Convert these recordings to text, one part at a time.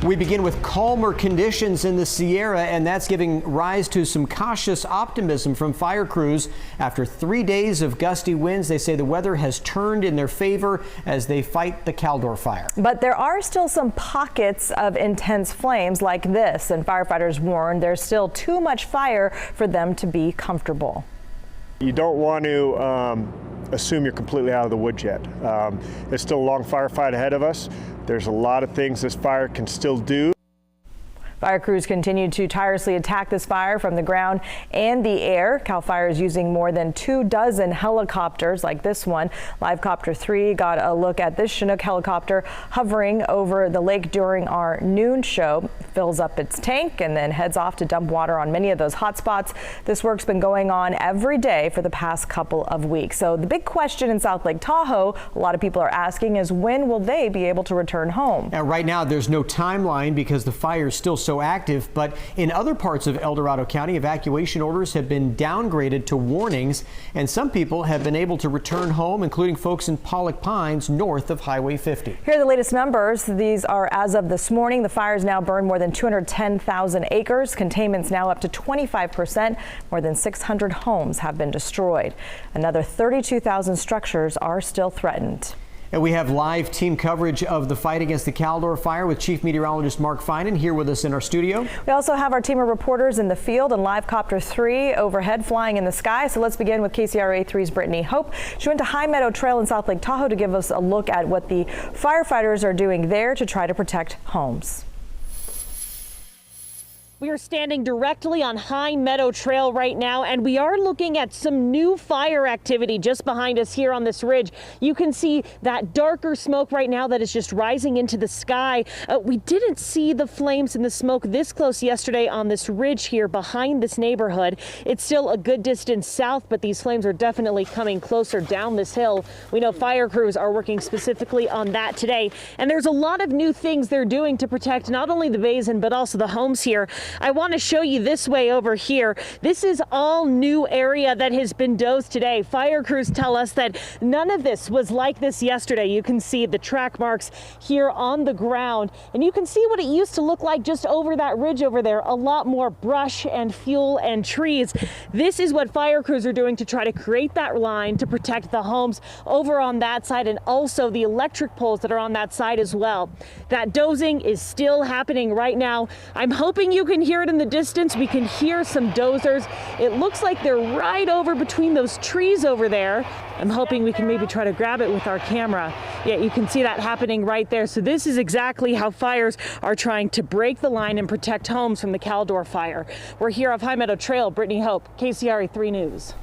We begin with calmer conditions in the Sierra, and that's giving rise to some cautious optimism from fire crews. After 3 days of gusty winds, they say the weather has turned in their favor as they fight the Caldor fire. But there are still some pockets of intense flames like this, and firefighters warn there's still too much fire for them to be comfortable. You don't want to assume you're completely out of the woods yet. There's still a long firefight ahead of us. There's a lot of things this fire can still do. Fire crews continue to tirelessly attack this fire from the ground and the air. CAL FIRE is using more than 24 helicopters like this one. Live Copter 3 got a look at this Chinook helicopter hovering over the lake during our noon show. Fills up its tank and then heads off to dump water on many of those hot spots. This work's been going on every day for the past couple of weeks. So the big question in South Lake Tahoe, a lot of people are asking, is when will they be able to return home? Now, right now, there's no timeline because the fire is still so active, but in other parts of El Dorado County, evacuation orders have been downgraded to warnings, and some people have been able to return home, including folks in Pollock Pines north of Highway 50. Here are the latest numbers. These are as of this morning. The fire's now burned more than 210,000 acres. Containment's now up to 25%. More than 600 homes have been destroyed. Another 32,000 structures are still threatened. And we have live team coverage of the fight against the Caldor fire with Chief Meteorologist Mark Finan here with us in our studio. We also have our team of reporters in the field and Live Copter 3 overhead flying in the sky. So let's begin with KCRA 3's Brittany Hope. She went to High Meadow Trail in South Lake Tahoe to give us a look at what the firefighters are doing there to try to protect homes. We are standing directly on High Meadow Trail right now, and we are looking at some new fire activity just behind us here on this ridge. You can see that darker smoke right now that is just rising into the sky. We didn't see the flames and the smoke this close yesterday on this ridge here behind this neighborhood. It's still a good distance south, but these flames are definitely coming closer down this hill. We know fire crews are working specifically on that today, and there's a lot of new things they're doing to protect not only the basin but also the homes here. I want to show you this way over here. This is all new area that has been dozed today. Fire crews tell us that none of this was like this yesterday. You can see the track marks here on the ground, and you can see what it used to look like just over that ridge over there. A lot more brush and fuel and trees. This is what fire crews are doing to try to create that line to protect the homes over on that side and also the electric poles that are on that side as well. That dozing is still happening right now. I'm hoping you can hear it in the distance. We can hear some dozers. It looks like they're right over between those trees over there. I'm hoping we can maybe try to grab it with our camera. Yeah, you can see that happening right there. So this is exactly how fires are trying to break the line and protect homes from the Caldor fire. We're here off High Meadow Trail. Brittany Hope, KCRA 3 News.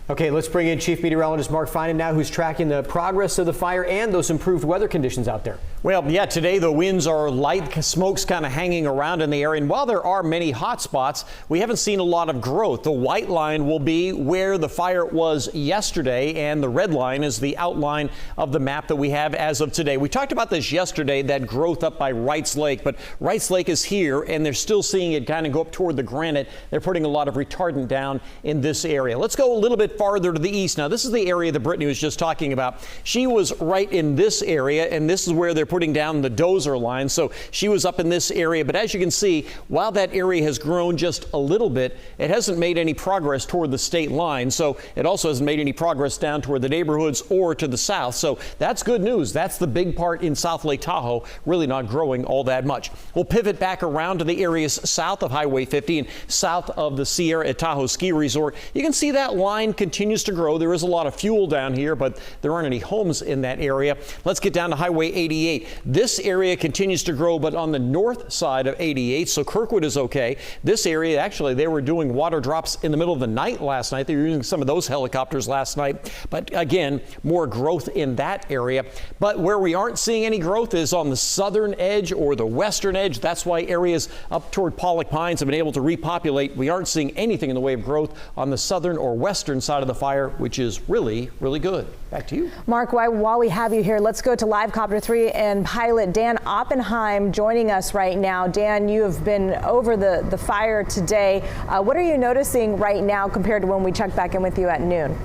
Okay, let's bring in Chief Meteorologist Mark Finan now, who's tracking the progress of the fire and those improved weather conditions out there. Well, yeah, today the winds are light, smoke's kind of hanging around in the area, and while there are many hot spots, we haven't seen a lot of growth. The white line will be where the fire was yesterday, and the red line is the outline of the map that we have as of today. We talked about this yesterday, that growth up by Wrights Lake, but Wrights Lake is here, and they're still seeing it kind of go up toward the granite. They're putting a lot of retardant down in this area. Let's go a little bit farther to the east. Now, this is the area that Brittany was just talking about. She was right in this area, and this is where they're putting down the dozer line. So she was up in this area. But as you can see, while that area has grown just a little bit, it hasn't made any progress toward the state line. So it also hasn't made any progress down toward the neighborhoods or to the south. So that's good news. That's the big part in South Lake Tahoe, really not growing all that much. We'll pivot back around to the areas south of Highway 50 and south of the Sierra at Tahoe Ski Resort. You can see that line continues to grow. There is a lot of fuel down here, but there aren't any homes in that area. Let's get down to Highway 88. This area continues to grow, but on the north side of 88, so Kirkwood is okay. This area, actually, they were doing water drops in the middle of the night last night. They were using some of those helicopters last night, but again, more growth in that area. But where we aren't seeing any growth is on the southern edge or the western edge. That's why areas up toward Pollock Pines have been able to repopulate. We aren't seeing anything in the way of growth on the southern or western side of the fire, which is really, really good. Back to you. Mark, while we have you here, let's go to Live Copter 3 and pilot Dan Openheim joining us right now. Dan, you have been over the fire today. What are you noticing right now compared to when we checked back in with you at noon?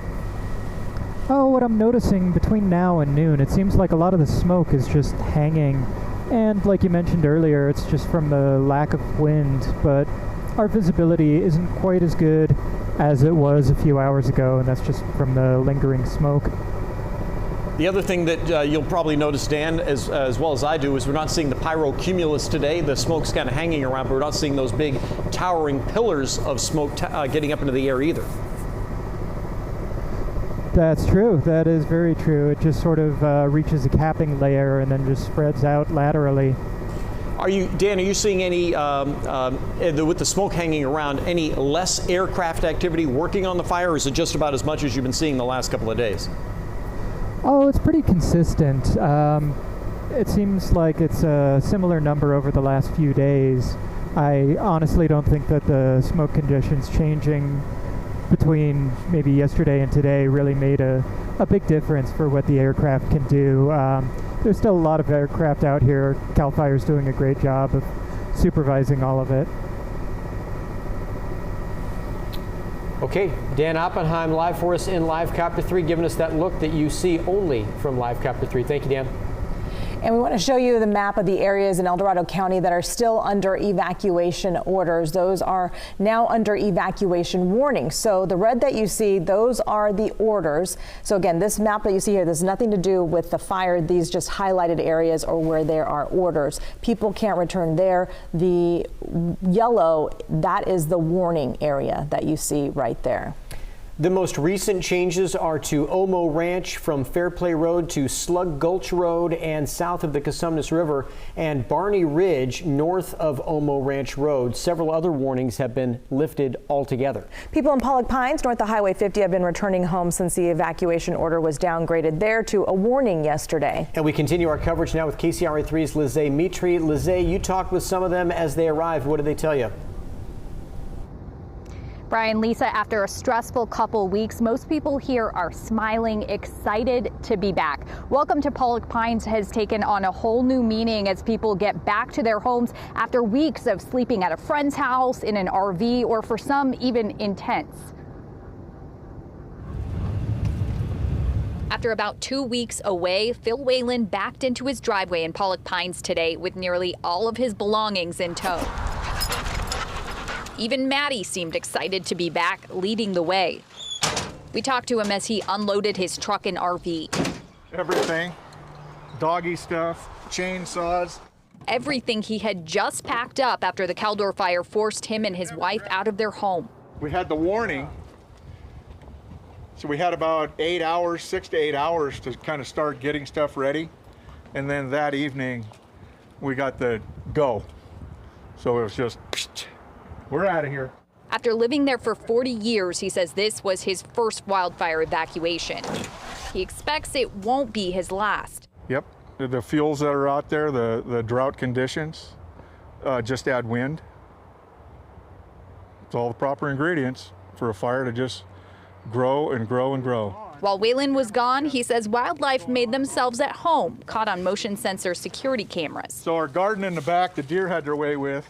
Oh, what I'm noticing between now and noon, it seems like a lot of the smoke is just hanging And like you mentioned earlier, it's just from the lack of wind, but our visibility isn't quite as good as it was a few hours ago, and that's just from the lingering smoke. The other thing that you'll probably notice, Dan, as well as I do, is we're not seeing the pyrocumulus today. The smoke's kind of hanging around, but we're not seeing those big towering pillars of smoke getting up into the air either. That's true. That is very true. It just sort of reaches a capping layer and then just spreads out laterally. Dan, are you seeing any, with the smoke hanging around, any less aircraft activity working on the fire, or is it just about as much as you've been seeing the last couple of days? Oh, it's pretty consistent. It seems like it's a similar number over the last few days. I honestly don't think that the smoke conditions changing between maybe yesterday and today really made a big difference for what the aircraft can do. There's still a lot of aircraft out here. CAL FIRE's doing a great job of supervising all of it. Okay, Dan Openheim live for us in Live Copter 3, giving us that look that you see only from Live Copter 3. Thank you, Dan. And we want to show you the map of the areas in El Dorado County that are still under evacuation orders. Those are now under evacuation warnings. So the red that you see, those are the orders. So again, this map that you see here, there's nothing to do with the fire. These just highlighted areas or where there are orders. People can't return there. The yellow, that is the warning area that you see right there. The most recent changes are to Omo Ranch from Fairplay Road to Slug Gulch Road and south of the Cosumnes River, and Barney Ridge north of Omo Ranch Road. Several other warnings have been lifted altogether. People in Pollock Pines north of Highway 50 have been returning home since the evacuation order was downgraded there to a warning yesterday. And we continue our coverage now with KCRA 3's Lizzie Mitri. Lizzie, you talked with some of them as they arrived. What did they tell you? Brian, Lisa, after a stressful couple weeks, most people here are smiling, excited to be back. Welcome to Pollock Pines has taken on a whole new meaning as people get back to their homes after weeks of sleeping at a friend's house, in an RV, or for some, even in tents. After about 2 weeks away, Phil Whalen backed into his driveway in Pollock Pines today with nearly all of his belongings in tow. Even Maddie seemed excited to be back, leading the way. We talked to him as he unloaded his truck and RV. Everything, doggy stuff, chainsaws. Everything he had just packed up after the Caldor fire forced him and his wife out of their home. We had the warning, so we had about 8 hours, 6 to 8 hours to kind of start getting stuff ready. And then that evening, we got the go. So it was just, we're out of here. After living there for 40 years, he says this was his first wildfire evacuation. He expects it won't be his last. Yep, the fuels that are out there, the drought conditions, just add wind. It's all the proper ingredients for a fire to just grow and grow and grow. While Whalen was gone, he says wildlife made themselves at home, caught on motion sensor security cameras. So our garden in the back, the deer had their way with.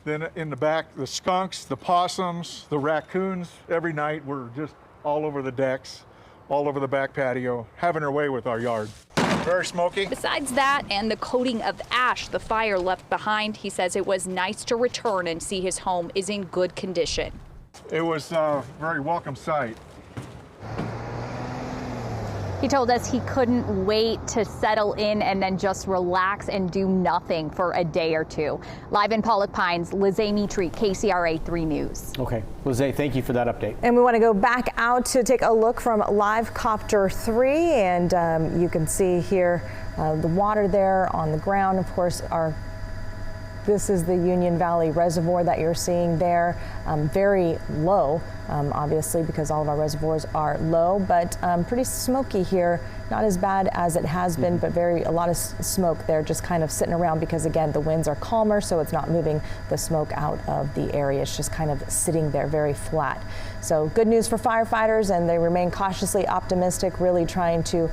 Then in the back, the skunks, the possums, the raccoons, every night were just all over the decks, all over the back patio, having their way with our yard. Very smoky. Besides that and the coating of ash the fire left behind, he says it was nice to return and see his home is in good condition. It was a very welcome sight. He told us he couldn't wait to settle in and then just relax and do nothing for a day or two. Live in Pollock Pines, Lizzie Mitri, KCRA 3 News. Okay, Lizzie, thank you for that update. And we want to go back out to take a look from Live Copter 3, and you can see here the water there on the ground. Of course, this is the Union Valley Reservoir that you're seeing there, very low, obviously, because all of our reservoirs are low, but pretty smoky here. Not as bad as it has been, but a lot of smoke there just kind of sitting around because, again, the winds are calmer, so it's not moving the smoke out of the area. It's just kind of sitting there very flat. So good news for firefighters, and they remain cautiously optimistic, really trying to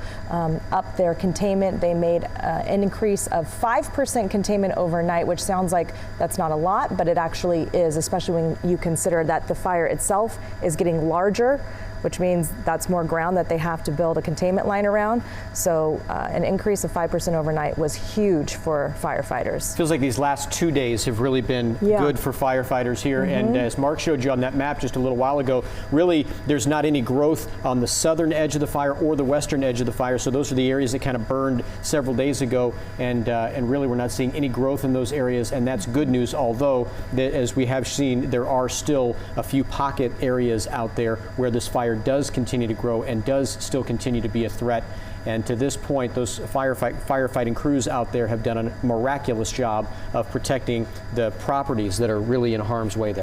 up their containment. They made an increase of 5% containment overnight, which sounds like that's not a lot, but it actually is, especially when you consider that the fire itself is getting larger, which means that's more ground that they have to build a containment line around. So an increase of 5% overnight was huge for firefighters. Feels like these last 2 days have really been good for firefighters here. And as Mark showed you on that map just a little while ago, really there's not any growth on the southern edge of the fire or the western edge of the fire. So those are the areas that kind of burned several days ago. And really we're not seeing any growth in those areas. And that's good news, although that, as we have seen, there are still a few pocket areas out there where this fire does continue to grow and does still continue to be a threat. And to this point, those firefighting crews out there have done a miraculous job of protecting the properties that are really in harm's way there.